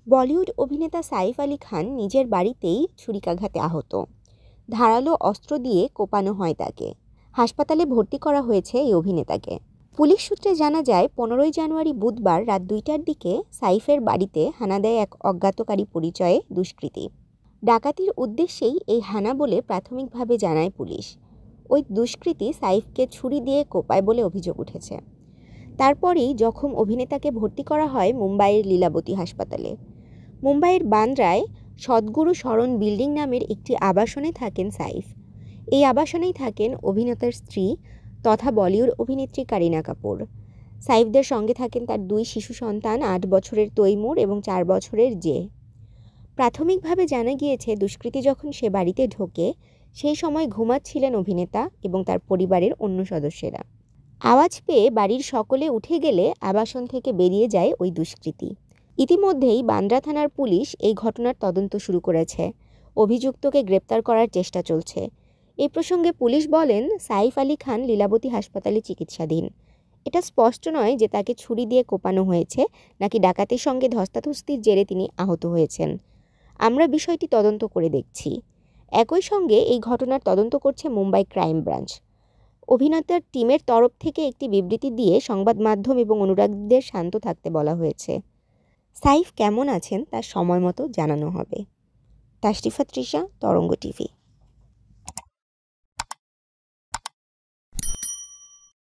বলিউড অভিনেতা সাইফ আলী খান নিজের বাড়িতেই ছুরিকাঘাতে আহত। ধারালো অস্ত্র দিয়ে কোপানো হয় তাকে। হাসপাতালে ভর্তি করা হয়েছে এই অভিনেতাকে। পুলিশ সূত্রে জানা যায়, 15ই জানুয়ারি বুধবার রাত 2টার দিকে সাইফের বাড়িতে হানা দেয় এক অজ্ঞাতকারী পরিচয়ে দুষ্কৃতী। ডাকাতির উদ্দেশ্যেই এই হানা বলে প্রাথমিকভাবে জানায় পুলিশ। ওই দুষ্কৃতী সাইফকে ছুরি দিয়ে কোপায় বলে অভিযোগ উঠেছে। তারপরেই জখম অভিনেতাকে ভর্তি করা হয় মুম্বাইয়ের লীলাবতী হাসপাতালে। মুম্বাইয়ের বান্দ্রায় সদ্গুরু শরণ বিল্ডিং নামের একটি আবাসনে থাকেন সাইফ। এই আবাসনেই থাকেন অভিনেতার স্ত্রী তথা বলিউড অভিনেত্রী কারিনা কাপুর। সাইফদের সঙ্গে থাকেন তার 2 শিশু সন্তান, 8 বছরের তৈমুর এবং 4 বছরের জে। প্রাথমিকভাবে জানা গিয়েছে, দুষ্কৃতী যখন সে বাড়িতে ঢোকে সেই সময় ঘুমাচ্ছিলেন অভিনেতা এবং তার পরিবারের অন্য সদস্যরা। আওয়াজ পেয়ে বাড়ির সকলে উঠে গেলে আবাসন থেকে বেরিয়ে যায় ওই দুষ্কৃতী। ইতিমধ্যেই বান্দ্রা থানার পুলিশ এই ঘটনার তদন্ত শুরু করেছে। অভিযুক্তকে গ্রেপ্তার করার চেষ্টা চলছে। এই প্রসঙ্গে পুলিশ বলেন, সাইফ আলী খান লীলাবতী হাসপাতালে চিকিৎসাধীন। এটা স্পষ্ট নয় যে তাকে ছুরি দিয়ে কোপানো হয়েছে নাকি ডাকাতের সঙ্গে ধস্তাধস্তির জেরে তিনি আহত হয়েছেন। আমরা বিষয়টি তদন্ত করে দেখছি। একই সঙ্গে এই ঘটনার তদন্ত করছে মুম্বাই ক্রাইম ব্রাঞ্চ। অভিনেতার টিমের তরফ থেকে একটি বিবৃতি দিয়ে সংবাদ মাধ্যম এবং অনুরাগীদের শান্ত থাকতে বলা হয়েছে। সাইফ কেমন আছেন তা সময় মতো জানানো হবে। তাশরিফা তৃষা, তরঙ্গ টিভি।